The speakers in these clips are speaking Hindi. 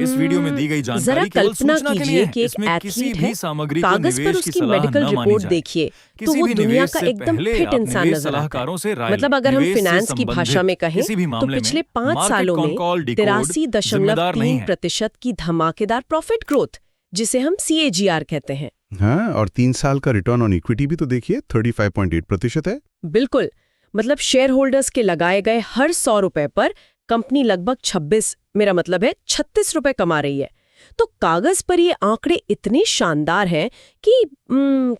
इस वीडियो में दी गई जरा जानकारी केवल कल्पना सूचना के लिए कीजिए है। कि एक इसमें किसी एथलीट भी है, सामग्री को कागज पर निवेश की उसकी सलाह मेडिकल न मानी रिपोर्ट जाए। देखिए तो किसी वो भी दुनिया निवेश का से एकदम पहले फिट आप इंसान निवेश नजर आता है। सलाहकारों से राय मतलब लें। अगर हम निवेश से फिनेंस की भाषा में संबंधित कहें किसी भी तो मामले में पिछले 5 मार्केट सालों में कॉल डिकोड जिम्मेदार नहीं है। 83.3% की धमाकेदार प्रॉफिट ग्रोथ, जिसे हम CAGR कहते हैं। हाँ, और 3 साल का रिटर्न ऑन इक्विटी भी तो देखिए 35.8% है। बिल्कुल, मतलब शेयर होल्डर्स के लगाए गए हर 100 रुपए पर कंपनी लगभग 36 रुपए कमा रही है। तो कागज पर ये आंकड़े इतने शानदार हैं कि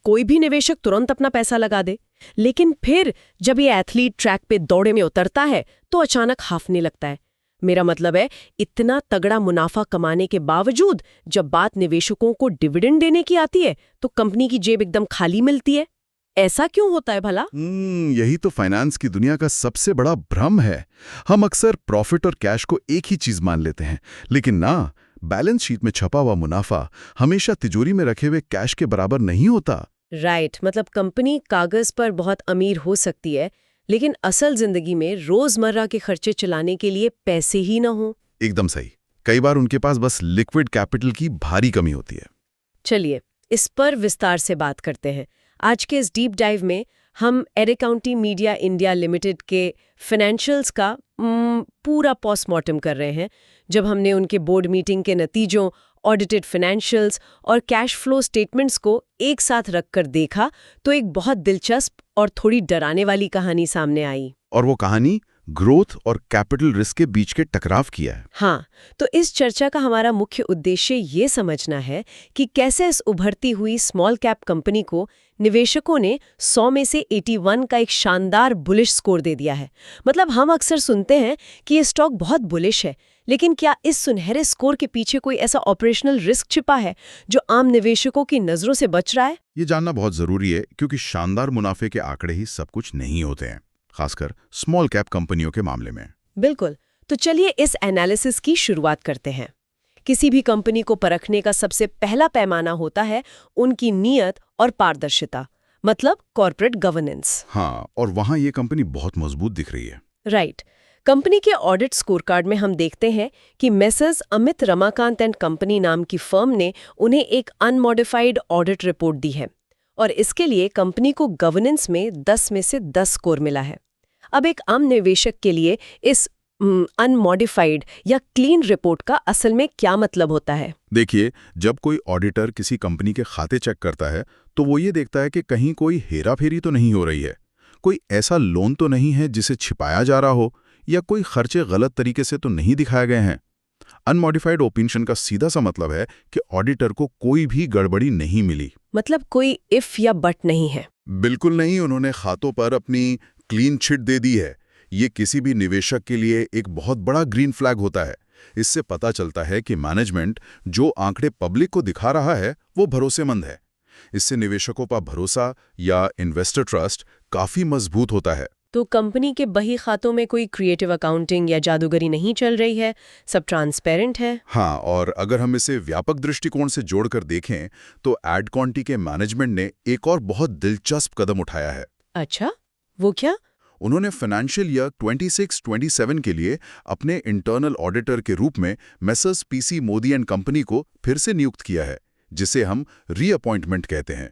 कोई भी निवेशक तुरंत अपना पैसा लगा दे। लेकिन फिर जब ये एथलीट ट्रैक पे दौड़े में उतरता है तो अचानक हाफने लगता है। मेरा मतलब है, इतना तगड़ा मुनाफा कमाने के बावजूद जब बात निवेशकों को डिविडेंड देने की आती है तो कंपनी की जेब एकदम खाली मिलती है। ऐसा क्यों होता है भला? यही तो फाइनेंस की दुनिया का सबसे बड़ा भ्रम है। हम अक्सर प्रॉफिट और कैश को एक ही चीज मान लेते हैं, लेकिन ना, बैलेंस शीट में छपा हुआ मुनाफा हमेशा तिजोरी में रखे हुए कैश के बराबर नहीं होता। राइट, मतलब कंपनी कागज पर बहुत अमीर हो सकती है, लेकिन असल जिंदगी में रोजमर्रा के खर्चे चलाने के लिए पैसे ही ना हो। एकदम सही। कई बार उनके पास बस लिक्विड कैपिटल की भारी कमी होती है। चलिए इस पर विस्तार से बात करते हैं। आज के इस डीप डाइव में हम Eric county media India limited के फाइनेंशियल्स का पूरा पोस्टमार्टम कर रहे हैं। जब हमने उनके बोर्ड मीटिंग के नतीजों, ऑडिटेड फाइनेंशियल्स और कैश फ्लो स्टेटमेंट्स को एक साथ रखकर देखा तो एक बहुत दिलचस्प और थोड़ी डराने वाली कहानी सामने आई। और वो कहानी ग्रोथ और कैपिटल रिस्क के बीच के टकराव की है। हाँ, तो इस चर्चा का हमारा मुख्य उद्देश्य ये समझना है कि कैसे इस उभरती हुई स्मॉल कैप कंपनी को निवेशकों ने 100 में से 81 का एक शानदार बुलिश स्कोर दे दिया है। मतलब हम अक्सर सुनते हैं कि ये स्टॉक बहुत बुलिश है, लेकिन क्या इस सुनहरे स्कोर के पीछे कोई ऐसा ऑपरेशनल रिस्क छिपा है जो आम निवेशकों की नजरों से बच रहा है? ये जानना बहुत जरूरी है, क्योंकि शानदार मुनाफे के आंकड़े ही सब कुछ नहीं होते हैं, खासकर स्मॉल कैप कंपनियों के मामले में। बिल्कुल, तो चलिए इस एनालिसिस की शुरुआत करते हैं। किसी भी कंपनी को परखने का सबसे पहला पैमाना होता है उनकी नीयत और पारदर्शिता, मतलब कॉर्पोरेट गवर्नेंस। हाँ, और वहाँ ये कंपनी बहुत मजबूत दिख रही है। राइट। कंपनी के ऑडिट स्कोरकार्ड में हम देखते हैं कि messrs Amit Ramakant and company नाम की फर्म ने उन्हें एक अनमॉडिफाइड ऑडिट रिपोर्ट दी है, और इसके लिए कंपनी को गवर्नेंस में 10 में से 10 स्कोर मिला है। अब एक आम निवेशक के लिए इस अनमॉडिफाइड या क्लीन रिपोर्ट का असल में क्या मतलब होता है? देखिए, जब कोई ऑडिटर किसी कंपनी के खाते चेक करता है तो वो ये देखता है कि कहीं कोई हेराफेरी तो नहीं हो रही है, कोई ऐसा लोन तो नहीं है जिसे छिपाया जा रहा हो, या कोई खर्चे गलत तरीके से तो नहीं दिखाए गए हैं। अनमॉडिफाइड ओपिनियन का सीधा सा मतलब है कि ऑडिटर को कोई भी गड़बड़ी नहीं मिली। मतलब कोई इफ या बट नहीं है? बिल्कुल नहीं। उन्होंने खातों पर अपनी क्लीन चिट दे दी है। ये किसी भी निवेशक के लिए एक बहुत बड़ा ग्रीन फ्लैग होता है। इससे पता चलता है कि मैनेजमेंट जो आंकड़े पब्लिक को दिखा रहा है वो भरोसेमंद है। इससे निवेशकों का भरोसा या इन्वेस्टर ट्रस्ट काफी मजबूत होता है। तो कंपनी के बही खातों में कोई क्रिएटिव अकाउंटिंग या जादूगरी नहीं चल रही है, सब ट्रांसपेरेंट है। हाँ, और अगर हम इसे व्यापक दृष्टिकोण से जोड़कर देखें तो एड काउंटी के मैनेजमेंट ने एक और बहुत दिलचस्प कदम उठाया है। अच्छा, वो क्या? उन्होंने फाइनेंशियल ईयर 26-27 के लिए अपने इंटरनल ऑडिटर के रूप में messrs PC Modi and company को फिर से नियुक्त किया है, जिसे हम रीअपॉइंटमेंट कहते हैं।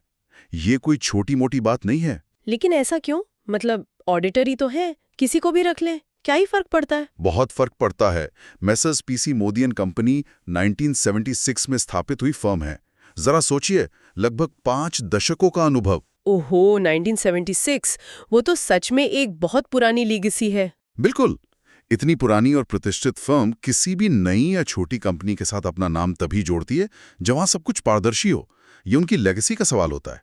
ये कोई छोटी मोटी बात नहीं है। लेकिन ऐसा क्यों? मतलब ऑडिटर ही तो है, किसी को भी रख लें, क्या ही फर्क पड़ता है? बहुत फर्क पड़ता है। Messrs PC Modi and company 1976 में स्थापित हुई फर्म है। जरा सोचिए, लगभग 5 दशकों का अनुभव। ओहो, 1976, वो तो सच में एक बहुत पुरानी लीगेसी है। बिल्कुल। इतनी पुरानी और प्रतिष्ठित फर्म किसी भी नई या छोटी कंपनी के साथ अपना नाम तभी जोड़ती है जब वहां सब कुछ पारदर्शी हो। ये उनकी लेगेसी का सवाल होता है।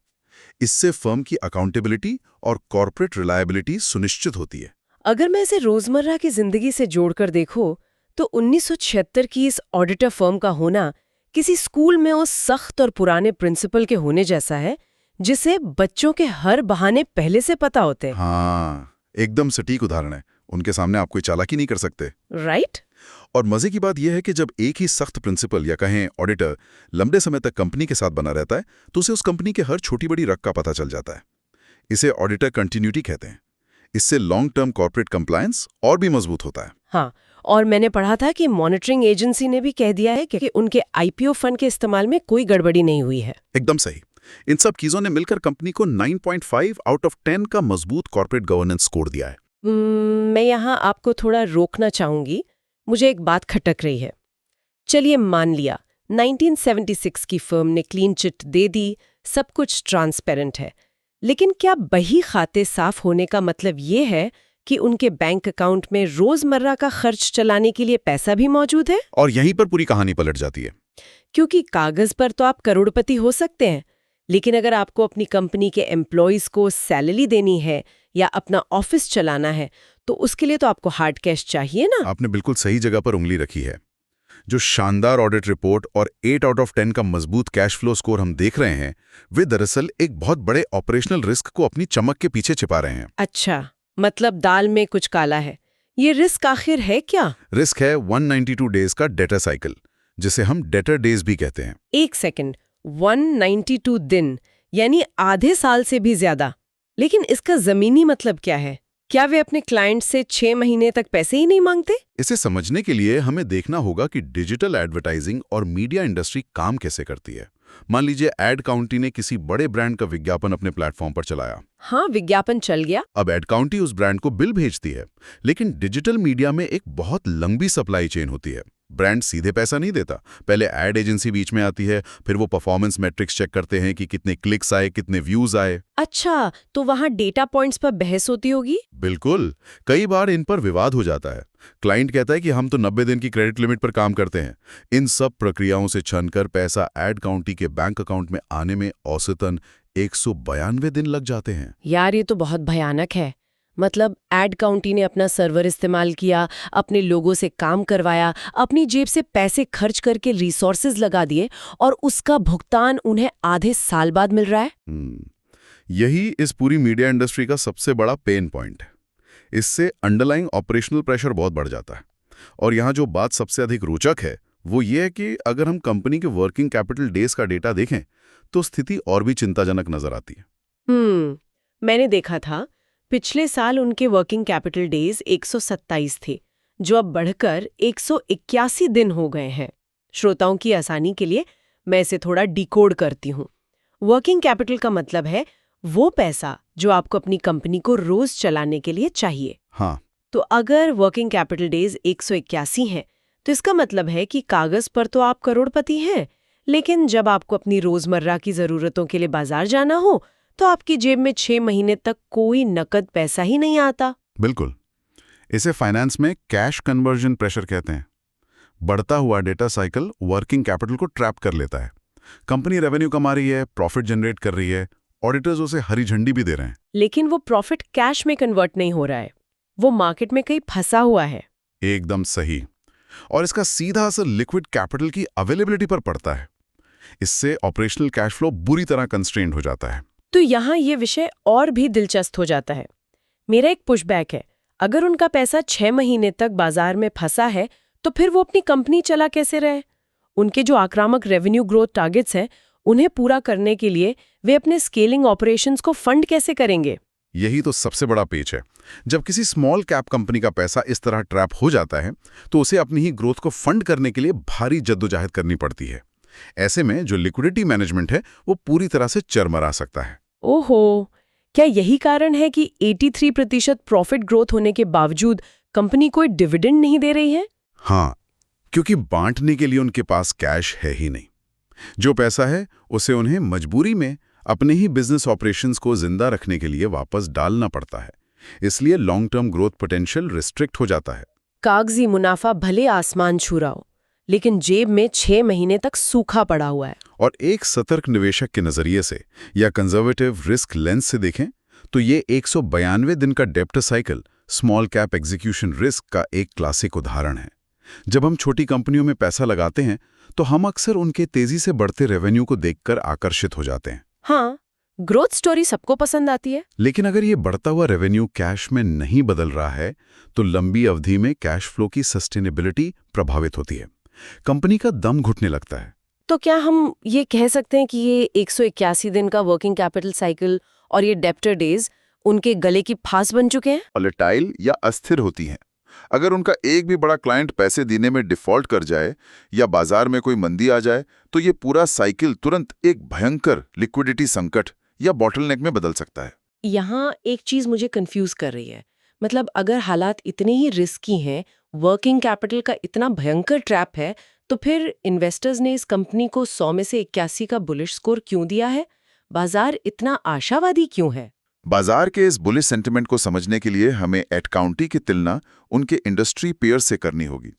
इससे फर्म की अकाउंटेबिलिटी और कॉर्पोरेट रिलायबिलिटी सुनिश्चित होती है। अगर मैं इसे रोजमर्रा की जिंदगी से जोड़कर देखूं तो 1976 की इस ऑडिटर फर्म का होना किसी स्कूल में उस सख्त और पुराने प्रिंसिपल के होने जैसा है जिसे बच्चों के हर बहाने पहले से पता होते हैं। हाँ, एकदम सटीक उदाहरण है। उनके सामने आप कोई चालाकी नहीं कर सकते। राइट। और मजे की बात यह है कि जब एक ही सख्त प्रिंसिपल या कहें ऑडिटर लंबे समय तक कंपनी के साथ बना रहता है तो उसे उस कंपनी के हर छोटी बड़ी रग का पता चल जाता है। इसे ऑडिटर कंटिन्यूटी कहते हैं। इससे लॉन्ग टर्म कॉर्पोरेट कंप्लायंस और भी मजबूत होता है। हाँ, और मैंने पढ़ा था कि मॉनिटरिंग एजेंसी ने भी कह दिया है कि उनके आईपीओ फंड के इस्तेमाल में कोई गड़बड़ी नहीं हुई है। एकदम सही। इन सब चीजों ने मिलकर कंपनी को 9.5 आउट ऑफ 10 का मजबूत कॉर्पोरेट गवर्नेंस स्कोर दिया है। मैं यहाँ आपको थोड़ा रोकना चाहूंगी। मुझे एक बात खटक रही है। चलिए मान लिया 1976 की फर्म ने क्लीन चिट दे दी, सब कुछ ट्रांसपेरेंट है, लेकिन क्या बही खाते साफ होने का मतलब ये है कि उनके बैंक अकाउंट में रोजमर्रा का खर्च चलाने के लिए पैसा भी मौजूद है? और यहीं पर पूरी कहानी पलट जाती है। क्योंकि कागज पर तो आप करोड़पति हो सकते हैं, लेकिन अगर आपको अपनी कंपनी के एम्प्लॉयज को सैलरी देनी है या अपना ऑफिस चलाना है, तो उसके लिए तो आपको हार्ड कैश चाहिए ना। आपने बिल्कुल सही जगह पर उंगली रखी है। जो शानदार ऑडिट रिपोर्ट और 8 आउट ऑफ 10 का मजबूत कैश फ्लो स्कोर हम देख रहे हैं, वे दरअसल एक बहुत बड़े ऑपरेशनल रिस्क को अपनी चमक के पीछे छिपा रहे हैं। अच्छा, मतलब दाल में कुछ काला है। ये रिस्क आखिर है क्या? रिस्क है 192 डेज का डेटर साइकिल, जिसे हम डेटर डेज भी कहते हैं। एक सेकंड, 192 दिन यानी आधे साल से भी ज्यादा। लेकिन इसका जमीनी मतलब क्या है? क्या वे अपने क्लाइंट से 6 महीने तक पैसे ही नहीं मांगते? इसे समझने के लिए हमें देखना होगा कि डिजिटल एडवर्टाइजिंग और मीडिया इंडस्ट्री काम कैसे करती है। मान लीजिए एड काउंटी ने किसी बड़े ब्रांड का विज्ञापन अपने प्लेटफॉर्म पर चलाया। हाँ, विज्ञापन चल गया। अब एड काउंटी उस ब्रांड को बिल भेजती है, लेकिन डिजिटल मीडिया में एक बहुत लंबी सप्लाई चेन होती है। ब्रांड सीधे पैसा नहीं देता, पहले एड एजेंसी बीच में आती है, फिर वो परफॉर्मेंस मैट्रिक्स चेक करते हैं कि कितने क्लिक्स आए, कितने व्यूज आए। अच्छा, तो वहाँ डेटा पॉइंट्स पर बहस होती होगी? बिल्कुल, कई बार इन पर विवाद हो जाता है। क्लाइंट कहता है कि हम तो 90 दिन की क्रेडिट लिमिट पर काम करते हैं। इन सब प्रक्रियाओं से छनकर पैसा एड काउंटी के बैंक अकाउंट में आने में औसतन 192 दिन लग जाते हैं। यार, ये तो बहुत भयानक है। मतलब एड काउंटी ने अपना सर्वर इस्तेमाल किया, अपने लोगों से काम करवाया, अपनी जेब से पैसे खर्च करके रिसोर्सेज लगा दिए, और उसका भुगतान उन्हें आधे साल बाद मिल रहा है। यही इस पूरी मीडिया इंडस्ट्री का सबसे बड़ा पेन पॉइंट है। इससे अंडरलाइंग ऑपरेशनल प्रेशर बहुत बढ़ जाता है। और यहाँ जो बात सबसे अधिक रोचक है वो ये है कि अगर हम कंपनी के वर्किंग कैपिटल डेज का डेटा देखें तो स्थिति और भी चिंताजनक नजर आती है। मैंने देखा था पिछले साल उनके वर्किंग कैपिटल डेज 127 थे, जो अब बढ़कर 181 दिन हो गए हैं। श्रोताओं की आसानी के लिए मैं इसे थोड़ा डिकोड करती हूँ। वर्किंग कैपिटल का मतलब है वो पैसा जो आपको अपनी कंपनी को रोज चलाने के लिए चाहिए। हाँ, तो अगर वर्किंग कैपिटल डेज 181 हैं, तो इसका मतलब है कि कागज पर तो आप करोड़पति हैं, लेकिन जब आपको अपनी रोजमर्रा की जरूरतों के लिए बाजार जाना हो तो आपकी जेब में 6 महीने तक कोई नकद पैसा ही नहीं आता। बिल्कुल। इसे फाइनेंस में कैश कन्वर्जन प्रेशर कहते हैं। बढ़ता हुआ डेटा साइकिल वर्किंग कैपिटल को ट्रैप कर लेता है। कंपनी रेवेन्यू कमा रही है, प्रॉफिट जनरेट कर रही है, ऑडिटर्स उसे हरी झंडी भी दे रहे हैं, लेकिन वो प्रॉफिट कैश में कन्वर्ट नहीं हो रहा है। वो मार्केट में कहीं फंसा हुआ है। एकदम सही। और इसका सीधा असर लिक्विड कैपिटल की अवेलेबिलिटी पर पड़ता है। इससे ऑपरेशनल कैश फ्लो बुरी तरह कंस्ट्रेंड हो जाता है। तो यहाँ ये विषय और भी दिलचस्प हो जाता है। मेरा एक पुशबैक है, अगर उनका पैसा 6 महीने तक बाजार में फंसा है, तो फिर वो अपनी कंपनी चला कैसे रहे? उनके जो आक्रामक रेवेन्यू ग्रोथ टारगेट्स हैं, उन्हें पूरा करने के लिए वे अपने स्केलिंग ऑपरेशंस को फंड कैसे करेंगे? यही तो सबसे बड़ा पेच है। जब किसी स्मॉल कैप कंपनी का पैसा इस तरह ट्रैप हो जाता है, तो उसे अपनी ही ग्रोथ को फंड करने के लिए भारी जद्दोजहद करनी पड़ती है। ऐसे में जो लिक्विडिटी मैनेजमेंट है वो पूरी तरह से चरमरा सकता है। ओहो, क्या यही कारण है कि 83% प्रॉफिट ग्रोथ होने के बावजूद कंपनी कोई डिविडेंड नहीं दे रही है? हाँ, क्योंकि बांटने के लिए उनके पास कैश है ही नहीं। जो पैसा है उसे उन्हें मजबूरी में अपने ही बिजनेस ऑपरेशंस को जिंदा रखने के लिए वापस डालना पड़ता है। इसलिए long term growth potential restrict हो जाता है। कागजी मुनाफा भले आसमान छू रहा हो, लेकिन जेब में 6 महीने तक सूखा पड़ा हुआ है। और एक सतर्क निवेशक के नजरिए से या कंजर्वेटिव रिस्क लेंस से देखें तो ये 192 दिन का डेप्ट cycle small cap execution risk का एक क्लासिक उदाहरण है। जब हम छोटी कंपनियों में पैसा लगाते हैं तो हम अक्सर उनके तेजी से बढ़ते रेवेन्यू को देखकर आकर्षित हो जाते हैं। हाँ, ग्रोथ स्टोरी सबको पसंद आती है। लेकिन अगर ये बढ़ता हुआ रेवेन्यू कैश में नहीं बदल रहा है तो लंबी अवधि में कैश फ्लो की सस्टेनेबिलिटी प्रभावित होती है। कंपनी का दम घुटने लगता है। तो क्या हम ये कह सकते हैं कि ये 181 दिन का वर्किंग कैपिटल साइकिल और ये डेप्टर डेज उनके गले की फांस बन चुके हैं? वॉलेटाइल या अस्थिर होती हैं। अगर उनका एक भी बड़ा क्लाइंट पैसे देने में डिफॉल्ट कर जाए या बाजार में कोई मंदी आ जाए तो ये पूरा साइकिल तुरंत एक भयंकर लिक्विडिटी संकट या बॉटलनेक में बदल सकता है। यहाँ एक चीज मुझे कंफ्यूज कर रही है। मतलब अगर हालात इतने ही रिस्की हैं, वर्किंग कैपिटल का इतना भयंकर ट्रैप है, तो फिर इन्वेस्टर्स ने इस कंपनी को 100 में से 81 का बुलिश स्कोर क्यों दिया है? बाजार इतना आशावादी क्यों है? बाजार के इस बुलिश सेंटिमेंट को समझने के लिए हमें एट काउंटी की तुलना उनके इंडस्ट्री पेयर से करनी होगी।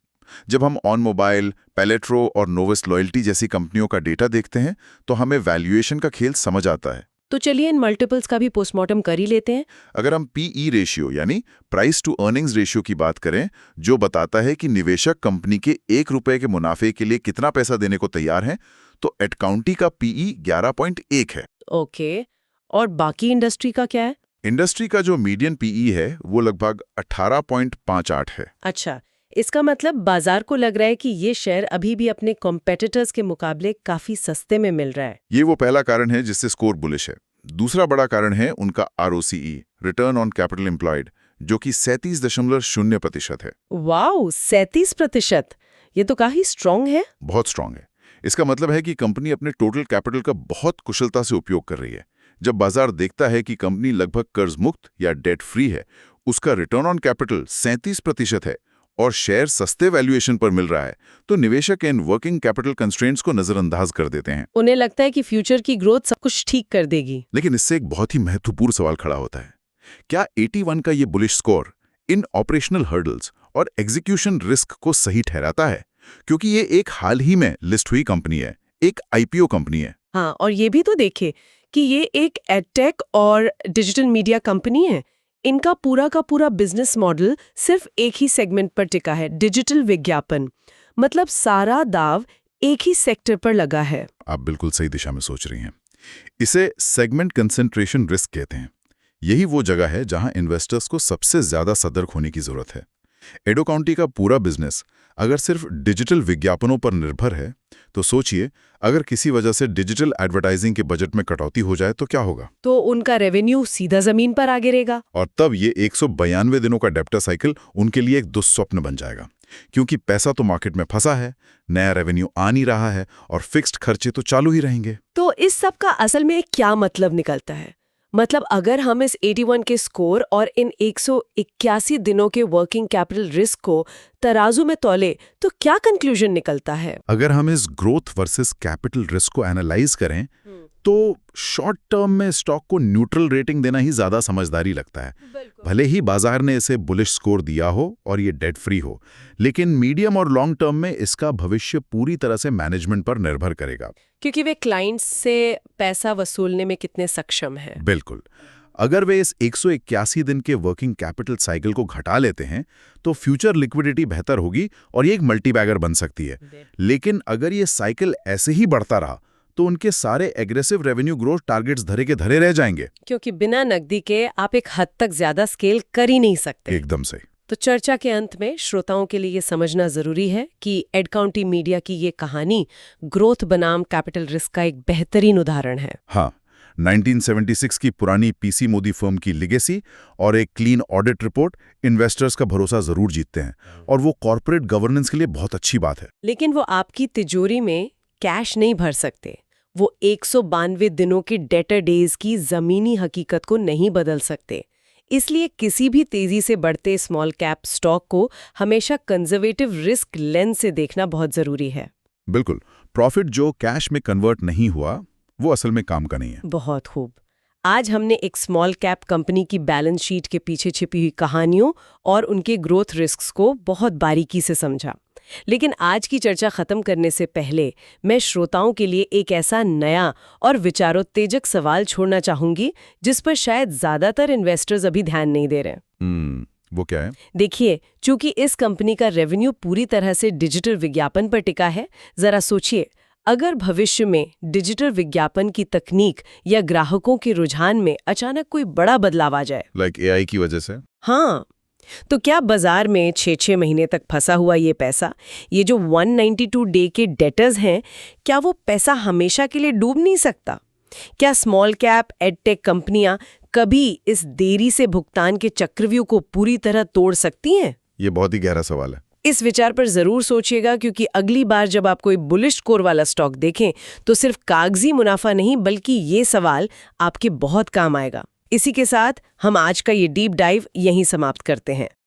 जब हम ऑन मोबाइल, पेलेट्रो और नोवस लॉयल्टी जैसी कंपनियों का डेटा देखते हैं तो हमें वैल्यूएशन का खेल समझ आता है। तो चलिए इन मल्टीपल्स का भी पोस्टमार्टम कर ही लेते हैं। अगर हम पीई रेशियो यानी प्राइस टू अर्निंग्स रेशियो की बात करें, जो बताता है कि निवेशक कंपनी के 1 रुपए के मुनाफे के लिए कितना पैसा देने को तैयार हैं, तो एट काउंटी का पीई 11.1 है। ओके, और बाकी इंडस्ट्री का क्या है? इंडस्ट्री का जो मीडियन पीई है वो लगभग 18.58 है। अच्छा, इसका मतलब बाजार को लग रहा है कि ये शेयर अभी भी अपने कॉम्पिटिटर्स के मुकाबले काफी सस्ते में मिल रहा है। ये वो पहला कारण है जिससे स्कोर बुलिश है। दूसरा बड़ा कारण है उनका ROCE, return on capital employed, जो कि 37.0% है। वाओ, 37%! ये तो काफी स्ट्रांग है। बहुत स्ट्रांग है। इसका मतलब है कि कंपनी अपने टोटल कैपिटल का बहुत कुशलता से उपयोग कर रही है। जब बाजार देखता है कि कंपनी लगभग कर्ज मुक्त या डेट फ्री है, उसका रिटर्न ऑन कैपिटल 37% है और शेयर सस्ते वैल्यूएशन पर मिल रहा है, तो निवेशक इन वर्किंग कैपिटल कंस्ट्रेंट्स को नजरअंदाज कर देते हैं। उन्हें लगता है कि फ्यूचर की ग्रोथ सब कुछ ठीक कर देगी। लेकिन इससे एक बहुत ही महत्वपूर्ण सवाल खड़ा होता है, क्या 81 का ये bullish score in operational hurdles और एग्जीक्यूशन रिस्क को सही ठहराता है? क्योंकि ये एक हाल ही में लिस्ट हुई कंपनी है, एक IPO कंपनी है। हाँ, और ये भी तो देखे कि ये एक एडटेक और डिजिटल मीडिया कंपनी है। इनका पूरा का पूरा बिजनेस मॉडल सिर्फ एक ही सेगमेंट पर टिका है, डिजिटल विज्ञापन। मतलब सारा दाव एक ही सेक्टर पर लगा है। आप बिल्कुल सही दिशा में सोच रही हैं। इसे सेगमेंट कंसंट्रेशन रिस्क कहते हैं। यही वो जगह है जहां इन्वेस्टर्स को सबसे ज्यादा सतर्क होने की जरूरत है। एडो काउंटी का पूरा बिजनेस अगर सिर्फ डिजिटल विज्ञापनों पर निर्भर है, तो सोचिए अगर किसी वजह से डिजिटल एडवर्टाइजिंग के बजट में कटौती हो जाए तो क्या होगा? तो उनका रेवेन्यू सीधा जमीन पर आ गिरेगा। और तब ये 192 दिनों का डेप्टर साइकिल उनके लिए एक दुस्वप्न बन जाएगा, क्योंकि पैसा तो मार्केट में फंसा है, नया रेवेन्यू आ नहीं रहा है और फिक्स्ड खर्चे तो चालू ही रहेंगे। तो इस सब का असल में क्या मतलब निकलता है? मतलब अगर हम इस 81 के स्कोर और इन 181 दिनों के वर्किंग कैपिटल रिस्क को तराजू में तौले तो क्या कंक्लूजन निकलता है? अगर हम इस ग्रोथ वर्सेस कैपिटल रिस्क को एनालाइज करें तो शॉर्ट टर्म में स्टॉक को न्यूट्रल रेटिंग देना ही ज्यादा समझदारी लगता है। भले ही बाजार ने इसे बुलिश स्कोर दिया हो और ये डेट फ्री हो, लेकिन मीडियम और लॉन्ग टर्म में इसका भविष्य पूरी तरह से मैनेजमेंट पर निर्भर करेगा, क्योंकि वे क्लाइंट्स से पैसा वसूलने में कितने सक्षम हैं। बिल्कुल। अगर वे इस 181 दिन के वर्किंग कैपिटल साइकिल को घटा लेते हैं तो फ्यूचर लिक्विडिटी बेहतर होगी और ये एक मल्टीबैगर बन सकती है। लेकिन अगर ये साइकिल ऐसे ही बढ़ता रहा तो उनके सारे एग्रेसिव रेवेन्यू ग्रोथ टारगेट्स धरे के धरे रह जाएंगे, क्योंकि बिना नकदी के आप एक हद तक ज्यादा स्केल कर ही नहीं सकते। एकदम से। तो चर्चा के अंत में श्रोताओं के लिए ये समझना जरूरी है कि एड काउंटी मीडिया की ये कहानी ग्रोथ बनाम कैपिटल रिस्क का एक बेहतरीन उदाहरण है। हाँ, 1976 की पुरानी पीसी मोदी फर्म की लिगेसी और एक क्लीन ऑडिट रिपोर्ट इन्वेस्टर्स का भरोसा जरूर जीतते हैं, और वो कॉर्पोरेट गवर्नेंस के लिए बहुत अच्छी बात है। लेकिन वो आपकी तिजोरी में कैश नहीं भर सकते। वो 192 दिनों के डेटर डेज की जमीनी हकीकत को नहीं बदल सकते। इसलिए किसी भी तेजी से बढ़ते स्मॉल कैप स्टॉक को हमेशा कंजर्वेटिव रिस्क लेंस से देखना बहुत जरूरी है। बिल्कुल। प्रॉफिट जो कैश में कन्वर्ट नहीं हुआ वो असल में काम का नहीं है। बहुत खूब। आज हमने एक स्मॉल कैप कंपनी की बैलेंस शीट के पीछे छिपी हुई कहानियों और उनके ग्रोथ रिस्क्स को बहुत बारीकी से समझा। लेकिन आज की चर्चा खत्म करने से पहले मैं श्रोताओं के लिए एक ऐसा नया और विचारोत्तेजक सवाल छोड़ना चाहूंगी जिस पर शायद ज्यादातर इन्वेस्टर्स अभी ध्यान नहीं दे रहे। वो क्या है? देखिए, चूंकि इस कंपनी का रेवेन्यू पूरी तरह से डिजिटल विज्ञापन पर टिका है, जरा सोचिए अगर भविष्य में डिजिटल विज्ञापन की तकनीक या ग्राहकों के रुझान में अचानक कोई बड़ा बदलाव आ जाए, लाइक AI की वजह से। हाँ, तो क्या बाजार में 6-6 महीने तक फंसा हुआ ये पैसा, ये जो 192 डे के डेटर्स हैं, क्या वो पैसा हमेशा के लिए डूब नहीं सकता? क्या स्मॉल कैप एडटेक कंपनियां कभी इस देरी से भुगतान के चक्रव्यूह को पूरी तरह तोड़ सकती हैं? ये बहुत ही गहरा सवाल है। इस विचार पर जरूर सोचिएगा, क्योंकि अगली बार जब आप कोई बुलिश स्कोर वाला स्टॉक देखें तो सिर्फ कागजी मुनाफा नहीं बल्कि ये सवाल आपके बहुत काम आएगा। इसी के साथ हम आज का ये डीप डाइव यहीं समाप्त करते हैं।